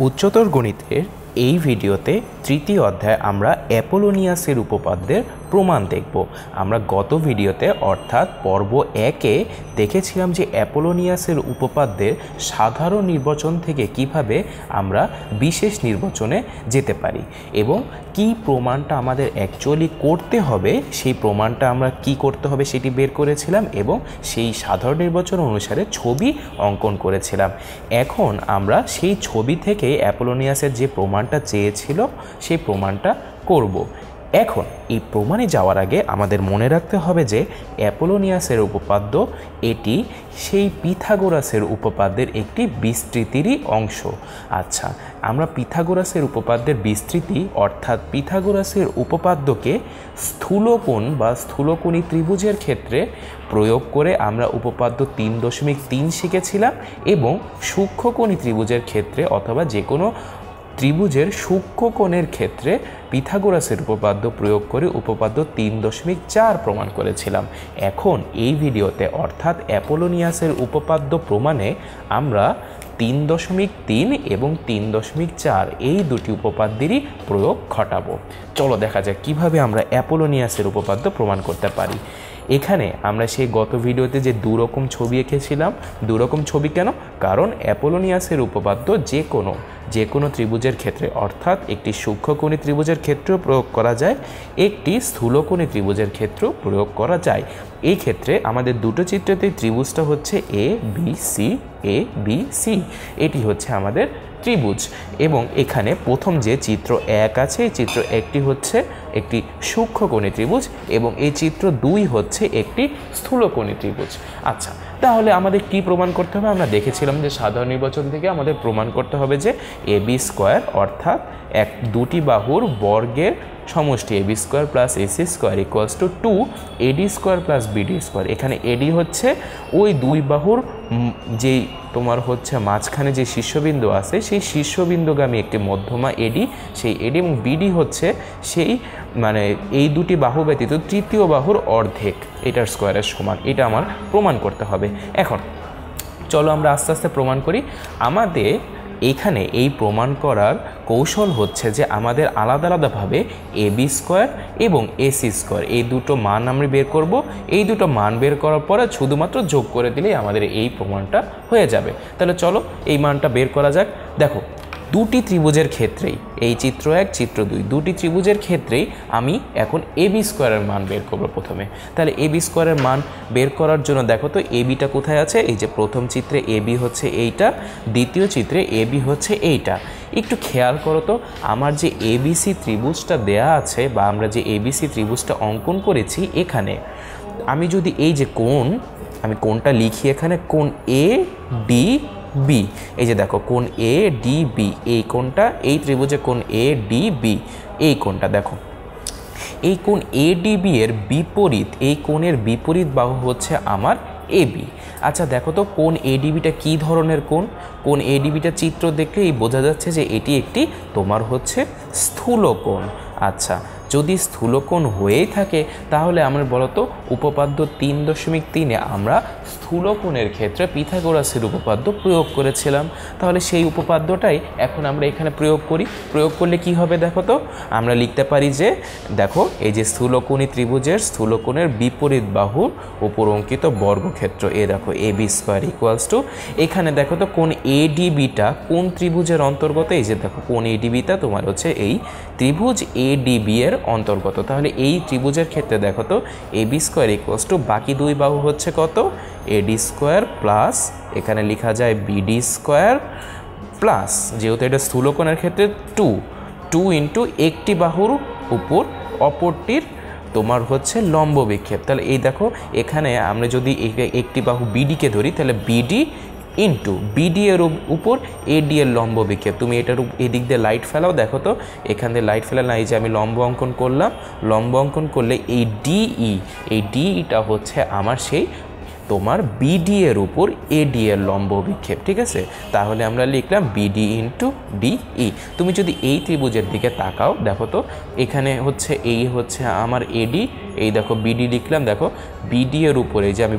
উচ্চতর গণিতের এই ভিডিওতে তৃতীয় অধ্যায়ে আমরা অ্যাপোলোনিয়াসের উপপাদ্যের প্রমাণ দেখব। আমরা গত ভিডিওতে অর্থাৎ পর্ব 1-এ দেখেছিলাম যে অ্যাপোলোনিয়াসের উপপাদ্যের সাধারণ নির্বাচন থেকে কিভাবে আমরা বিশেষ নির্বাচনে যেতে পারি এবং কি প্রমাণটা আমাদের অ্যাকচুয়ালি করতে হবে, সেই প্রমাণটা আমরা কি করতে হবে সেটি বের করেছিলাম এবং সেই সাধারণ নির্বাচন অনুসারে ছবি অঙ্কন করেছিলাম। এখন আমরা সেই ছবি থেকে অ্যাপোলোনিয়াসের যে প্রমাণটা চেয়েছিল সেই প্রমাণটা করব। এখন এই প্রমাণে যাওয়ার আগে আমাদের মনে রাখতে হবে যে অ্যাপোলোনিয়াসের উপপাদ্য এটি সেই পিথাগোরাসের উপপাদ্যের একটি বিস্তৃতিরই অংশ। আচ্ছা, আমরা পিথাগোরাসের উপপাদ্যের বিস্তৃতি অর্থাৎ পিথাগোরাসের উপপাদ্যকে স্থূলকোণ বা স্থূলকোণী ত্রিভুজের ক্ষেত্রে প্রয়োগ করে আমরা উপপাদ্য 3.3 শিখেছিলাম এবং সূক্ষ্মকোণী ত্রিভুজের ক্ষেত্রে অথবা যে কোনো ত্রিভুজের সূক্ষ্মকোণের ক্ষেত্রে পিথাগোরাসের উপপাদ্য প্রয়োগ করে উপপাদ্য 3.4 প্রমাণ করেছিলাম। এখন এই ভিডিওতে অর্থাৎ অ্যাপোলোনিয়াসের উপপাদ্য প্রমাণে আমরা 3.3 এবং 3.4 এই দুটি উপপাদ্যেরই প্রয়োগ ঘটাবো। চলো দেখা যাক কিভাবে আমরা অ্যাপোলোনিয়াসের উপপাদ্য প্রমাণ করতে পারি। এখানে আমরা সেই গত ভিডিওতে যে দুরকম ছবি এঁকেছিলাম, দুরকম ছবি কেন? কারণ অ্যাপোলোনিয়াসের উপপাদ্য যে কোনো ত্রিভুজের ক্ষেত্রে অর্থাৎ একটি সূক্ষ্মকোণী ত্রিভুজের ক্ষেত্রেও প্রয়োগ করা যায়, একটি স্থূলকোণী ত্রিভুজের ক্ষেত্রেও প্রয়োগ করা যায়। এই ক্ষেত্রে আমাদের দুটো চিত্রতেই ত্রিভুজটা হচ্ছে ABC, এটি হচ্ছে আমাদের ত্রিভুজ এবং এখানে প্রথম যে চিত্র 1 আছে এই চিত্র 1টি হচ্ছে একটি সূক্ষ্মকোণী ত্রিভুজ এবং এই চিত্র 2 হচ্ছে একটি স্থূলকোণী ত্রিভুজ। আচ্ছা, তাহলে আমাদের কি প্রমাণ করতে হবে? আমরা দেখেছিলাম যে সাধারণ নির্বাচন থেকে আমাদের প্রমাণ করতে হবে যে AB স্কয়ার অর্থাৎ দুটি বাহুর বর্গের সমষ্টি AB square plus AC square equals to 2 AD square plus BD square. এখানে AD হচ্ছে ওই দুই বাহুর যেই তোমার হচ্ছে মাঝখানে যে শীর্ষবিন্দু আছে সেই শীর্ষবিন্দুগামী একটি মধ্যমা AD, সেই AD এবং BD হচ্ছে সেই মানে এই দুটি বাহু ব্যতীত তৃতীয় বাহুর অর্ধেক, এটার স্কয়ারের সমান। এটা আমার প্রমাণ করতে হবে। এখন চলো আমরা আস্তে আস্তে প্রমাণ করি। আমাদের এখানে এই প্রমাণ করার কৌশল হচ্ছে যে আমাদের আলাদা আলাদাভাবে AB স্কয়ার এবং AC স্কয়ার এই দুটো মান আমরা বের করব। এই দুটো মান বের করার পরে শুধুমাত্র যোগ করে দিলেই আমাদের এই প্রমাণটা হয়ে যাবে। তাহলে চলো এই মানটা বের করা যাক। দেখো, দুটি ত্রিভুজের ক্ষেত্রেই এই চিত্র 1 চিত্র 2 দুটি ত্রিভুজের ক্ষেত্রেই আমি এখন AB স্কয়ারের মান বের করব প্রথমে। তাহলে AB স্কয়ারের মান বের করার জন্য দেখো তো ABটা কোথায় আছে? এই যে প্রথম চিত্রে AB হচ্ছে এইটা, দ্বিতীয় চিত্রে AB হচ্ছে এইটা। একটু খেয়াল করো তো, আমার যে ABC ত্রিভুজটা দেয়া আছে বা আমরা যে ABC ত্রিভুজটা অঙ্কন করেছি, এখানে আমি যদি এই যে কোণ, আমি কোণটা লিখি এখানে কোণ ADB, এই যে দেখো কোণ ADB, এই কোণটা এই ত্রিভুজে কোণ ADB, এই কোণটা দেখো, এই কোণ ADB এর বিপরীত, এই কোণের বিপরীত বাহু হচ্ছে আমার AB। আচ্ছা দেখো তো কোণ ADBটা কি ধরনের কোণ? কোণ ADBটা চিত্র দেখলেই বোঝা যাচ্ছে যে এটি একটি তোমার হচ্ছে স্থূলকোণ। আচ্ছা, যদি স্থূলকোণ হয়েই থাকে তাহলে আমরা বলতো উপপাদ্য 3.3-এ আমরা স্থূলকোণের ক্ষেত্রে পিথাগোরাসের উপপাদ্য প্রয়োগ করেছিলাম। তাহলে সেই উপপাদ্যটাই এখন আমরা এখানে প্রয়োগ করি। প্রয়োগ করলে কি হবে দেখো তো, আমরা লিখতে পারি যে দেখো এই যে স্থূলকোণী ত্রিভুজের স্থূলকোণের বিপরীত বাহুর উপর অঙ্কিত বর্গক্ষেত্র, দেখো AB স্কয়ার ইকুয়ালস টু, এখানে দেখো তো কোণ ADBটা কোন ত্রিভুজের অন্তর্গত? এই যে দেখো কোণ ADBটা তোমার হচ্ছে এই ত্রিভুজ ADB এর অন্তর্গত। তাহলে এই ত্রিভুজের ক্ষেত্রে দেখো তো AB স্কয়ার ইকুয়ালস টু বাকি দুই বাহু হচ্ছে কত? AD স্কয়ার প্লাস এখানে লেখা যায় BD স্কয়ার প্লাস, যেহেতু এটা স্থূলকোণের ক্ষেত্রে 2 ইন্টু একটি বাহুর উপর অপরটির তোমার হচ্ছে লম্ব বিক্ষেপ। তাহলে এই দেখো এখানে আমরা যদি একটি বাহু BDকে ধরি তাহলে BD ইন্টু BD এর উপর AD এর লম্ব বিক্ষেপ। তুমি এটার এদিক দিয়ে লাইট ফেলাও, দেখো তো এখান দিয়ে লাইট ফেলা না, এই যে আমি লম্ব অঙ্কন করলাম, লম্ব অঙ্কন করলে এই DE, এই DEটা হচ্ছে আমার সেই তোমার বিডি এর উপর এডি এর লম্ব বিক্ষেপ, ঠিক আছে। তাহলে আমরা লিখলাম বিডি ইন্টু ডিই। তুমি যদি এই ত্রিভুজের দিকে তাকাও, দেখো তো এখানে হচ্ছে এই হচ্ছে আমার এডি, এই দেখো বিডি লিখলাম, দেখো বিডি এর উপরে যে আমি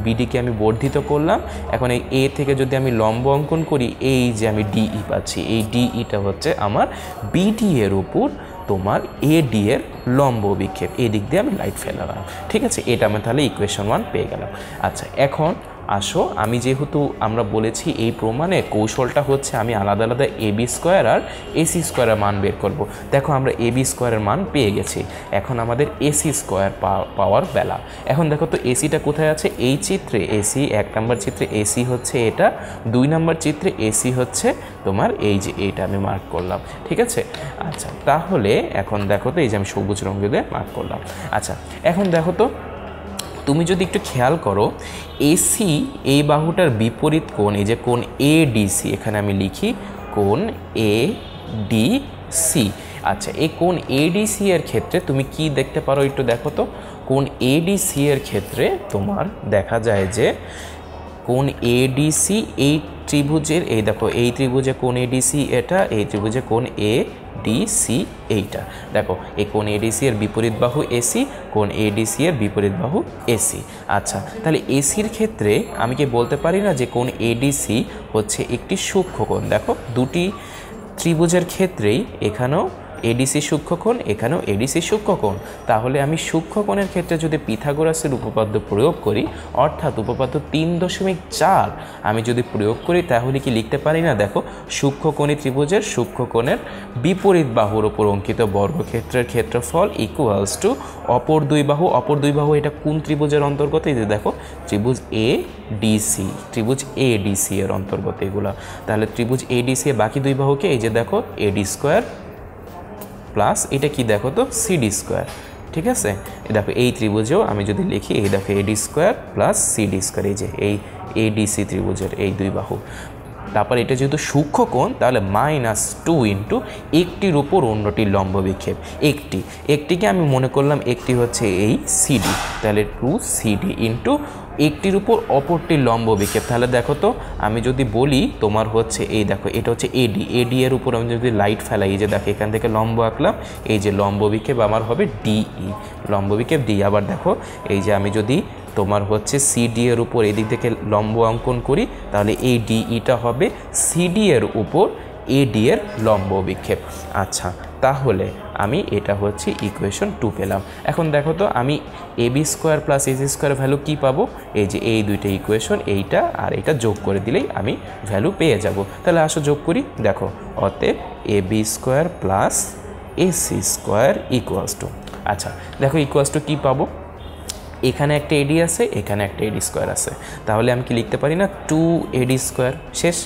বিডিকে আমি বর্ধিত করলাম, এখন এই এ থেকে যদি আমি লম্ব অঙ্কন করি, এই যে আমি ডিই পাচ্ছি, এই ডিইটা হচ্ছে আমার বিডি এর উপর তোমার এডি এর লম্ব বিক্ষেপ। এই দিক দিয়ে আমি লাইট ফেলালাম, ঠিক আছে। এটা আমি তাহলে ইকুয়েশন 1 পেয়ে গেলাম। আচ্ছা, এখন আসো, আমি যেহেতু আমরা বলেছি এই প্রমাণে কৌশলটা হচ্ছে আমি আলাদা আলাদা এবি স্কোয়ার আর এসি স্কোয়ারের মান বের করব। দেখো আমরা এবি স্কোয়ারের মান পেয়ে গেছি, এখন আমাদের এসি স্কোয়ার পাওয়ার বেলা। এখন দেখো তো এসিটা কোথায় আছে, এই চিত্রে এসি 1 নম্বর চিত্রে এসি হচ্ছে এটা, 2 নম্বর চিত্রে এসি হচ্ছে তোমার এই যে এইটা আমি মার্ক করলাম, ঠিক আছে। আচ্ছা, তাহলে এখন দেখো তো এই যে আমি সবুজ রঙ দিয়ে মার্ক করলাম। আচ্ছা, এখন দেখো তো তুমি যদি একটু খেয়াল করো, এসি এই বাহুটার বিপরীত কোণ, এই যে কোণ এডিসি, এখানে আমি লিখি কোণ এডিসি। আচ্ছা, এই কোণ এডিসি এর ক্ষেত্রে তুমি কি দেখতে পারো একটু দেখো তো। কোণ এডিসি এর ক্ষেত্রে তোমার দেখা যায় যে কোণ এডিসি এই ত্রিভুজের, এই দেখো এই ত্রিভুজে কোণ এডিসি এটা, এই ত্রিভুজে কোণ এডিসি এইটা, দেখো এই কোণ এডিসি এর বিপরীত বাহু এসি, কোণ এডিসি এর বিপরীত বাহু এসি। আচ্ছা, তাহলে এসির ক্ষেত্রে আমি কি বলতে পারি না যে কোণ এডিসি হচ্ছে একটি সূক্ষ্ম কোণ। দেখো দুটি ত্রিভুজের ক্ষেত্রেই এখানেও এডিসি সূক্ষ্মকোণ, এখানেও এডিসি সূক্ষ্মকোণ। তাহলে আমি সূক্ষ্মকোণের ক্ষেত্রে যদি পিথাগোরাসের উপপাদ্য প্রয়োগ করি, অর্থাৎ উপপাদ্য 3.4 আমি যদি প্রয়োগ করি, তাহলে কি লিখতে পারি না, দেখো সূক্ষ্মকোণী ত্রিভুজের সূক্ষ্মকোণের বিপরীত বাহুর উপর অঙ্কিত বর্গক্ষেত্রের ক্ষেত্রফল ইকুয়ালস টু অপর দুই বাহু। এটা কোন ত্রিভুজের অন্তর্গত, এই যে দেখো ত্রিভুজ এ ডিসি, ত্রিভুজ এ ডিসি এর অন্তর্গত এগুলা। তাহলে ত্রিভুজ এ ডিসি এর বাকি দুই বাহুকে এই যে দেখো এডি স্কোয়ার প্লাস এটা কি দেখো তো সিডি স্কোয়ার, ঠিক আছে। দেখো এই ত্রিভুজেও আমি যদি লিখি, এই দেখো এডি স্কোয়ার প্লাস সিডি স্কোয়ার, এই যে এই এডিসি ত্রিভুজের এই দুই বাহু। তারপর এটা যেহেতু সূক্ষ্মকোণ, তাহলে -2 ইন্টু একটির উপর অন্যটির লম্ব বিক্ষেপ। একটিকে আমি মনে করলাম একটি হচ্ছে এই সিডি, তাহলে 2 সিডি ইন্টু একটির উপর অপরটির লম্ব বিক্ষেপ। তাহলে দেখো তো আমি যদি বলি তোমার হচ্ছে এই দেখো এটা হচ্ছে এডি এর উপর আমি যদি লাইট ফেলাই, এই যে দেখো এখান থেকে লম্ব আঁকলাম, এই যে লম্ব বিক্ষেপ আমার হবে ডিই, লম্ব বিক্ষেপ ডি। আবার দেখো এই যে আমি যদি তোমার হচ্ছে সিডি এর উপর এদিক থেকে লম্ব অঙ্কন করি, তাহলে এই ডিইটা হবে সিডি এর উপর এডি এর লম্ব বিক্ষেপ। আচ্ছা, তাহলে আমি এটা হচ্ছে ইকুয়েশন 2 পেলাম। এখন দেখো তো আমি AB square plus AC square value কী পাবো, এই যে এই দুইটা ইকুয়েশন, এইটা আর এটা যোগ করে দিলেই আমি ভ্যালু পেয়ে যাব। তাহলে আসো যোগ করি, দেখো অতএব AB square plus AC square equals to, আচ্ছা দেখো ইকুয়ালস টু কী পাবো, এখানে একটা এডি আছে, এখানে একটা এডি স্কোয়ার আছে, তাহলে আমি কি লিখতে পারি না 2 এডি স্কোয়ার, শেষ।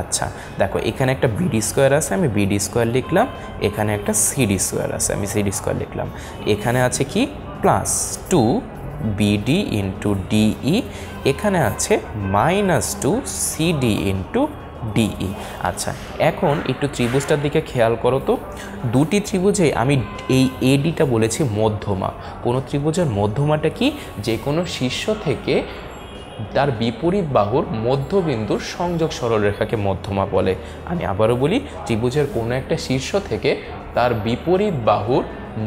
আচ্ছা দেখো এখানে একটা বিডি স্কোয়ার আছে, আমি বিডি স্কোয়ার লিখলাম, এখানে একটা সিডি স্কোয়ার আছে, আমি সিডি স্কোয়ার লিখলাম, এখানে আছে কি প্লাস 2 বিডি ইন্টু ডিই, এখানে আছে -2 সিডি ইন্টু ডিই। আচ্ছা, এখন একটু ত্রিভুজটার দিকে খেয়াল করো তো, দুটি ত্রিভুজে আমি এই এডিটা বলেছি মধ্যমা। কোনো ত্রিভুজের মধ্যমাটা কি, যে কোনো শীর্ষ থেকে তার বিপরীত বাহুর মধ্যবিন্দুর সংযোগ সরলরেখাকে মধ্যমা বলে। আমি আবারও বলি, ত্রিভুজের কোনো একটা শীর্ষ থেকে তার বিপরীত বাহুর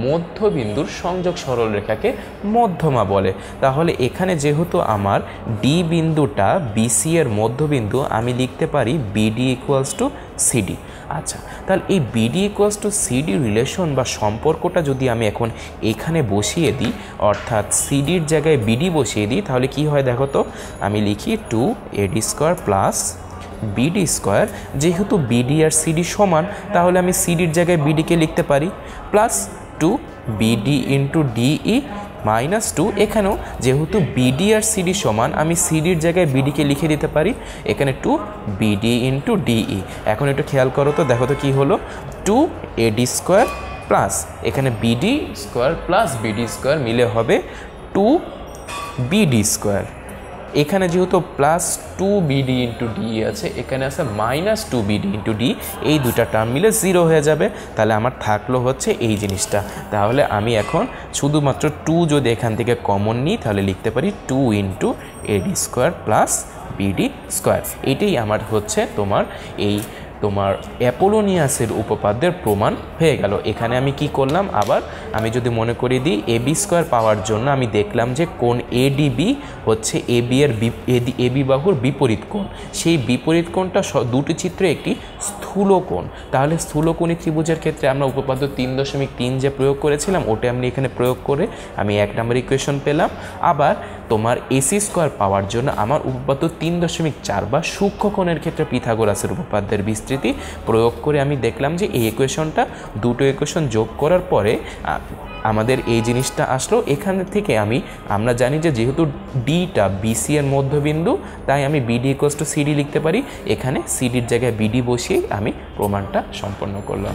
মধ্যবিন্দুর সংযোগ সরলরেখাকে মধ্যমা বলে। তাহলে এখানে যেহেতু আমার ডি বিন্দুটা বিসি এর মধ্যবিন্দু, আমি লিখতে পারি বিডি ইকুয়ালস টু সিডি। আচ্ছা, তাহলে এই BD equals to CD relation বা সম্পর্কটা যদি আমি এখন এখানে বসিয়ে দিই, অর্থাৎ সিডির জায়গায় বিডি বসিয়ে দিই, তাহলে কি হয় দেখো তো, আমি লিখি 2 এডি স্কোয়ার প্লাস বিডি স্কোয়ার। যেহেতু বিডি আর সিডি সমান, তাহলে আমি সিডির জায়গায় বিডিকে লিখতে পারি প্লাস 2 বিডি ইন্টু ডিই -2, এখানেও যেহেতু বিডি আর সিডি সমান, আমি সিডির জায়গায় বিডিকে লিখে দিতে পারি, এখানে 2 বিডি ইন্টু ডিই। এখন একটু খেয়াল করো তো, দেখো তো কী হলো, 2 এডি স্কোয়ার প্লাস এখানে BD square plus BD square মিলে হবে 2 বিডি স্কোয়ার। এখানে যেহেতু প্লাস 2BD ইন্টু ডি আছে, এখানে আছে মাইনাস 2BD ইন্টু ডি, এই দুটা টার্ম মিলে 0 হয়ে যাবে। তাহলে আমার থাকলো হচ্ছে এই জিনিসটা। তাহলে আমি এখন শুধুমাত্র 2 যদি এখান থেকে কমন নিই তাহলে লিখতে পারি 2 ইন্টু এডি স্কোয়ার প্লাস বিডি স্কোয়ার। এটাই আমার হচ্ছে তোমার অ্যাপোলোনিয়াসের উপপাদ্যের প্রমাণ হয়ে গেল। এখানে আমি কি করলাম, আবার আমি যদি মনে করি দিই এবি স্কোয়ার পাওয়ার জন্য আমি দেখলাম যে কোণ এডিবি হচ্ছে এবি বাহুর বিপরীত কোণ। সেই বিপরীত কোণটা দুটি চিত্রে একটি স্থূল কোণ। তাহলে স্থূলকোণী ত্রিভুজের ক্ষেত্রে আমরা উপপাদ্য 3.3 যে প্রয়োগ করেছিলাম ওটা আমি এখানে প্রয়োগ করে আমি 1 নম্বর ইকুয়েশন পেলাম। আবার তোমার এসি স্কোয়ার পাওয়ার জন্য আমার উপপাদ্য 3.4 বা সূক্ষ্মকোণের ক্ষেত্রে পিথাগোরাসের উপপাদ্যের বিস্তৃতি প্রয়োগ করে আমি দেখলাম যে এই ইকুয়েশনটা দুটো ইকুয়েশন যোগ করার পরে আমাদের এই জিনিসটা আসলো। এখান থেকে আমরা জানি যে যেহেতু ডিটা বিসি এর মধ্যবিন্দু, তাই আমি বিডি ইকুয়ালস টু সিডি লিখতে পারি। এখানে সিডির জায়গায় বিডি বসিয়ে আমি প্রমাণটা সম্পন্ন করলাম।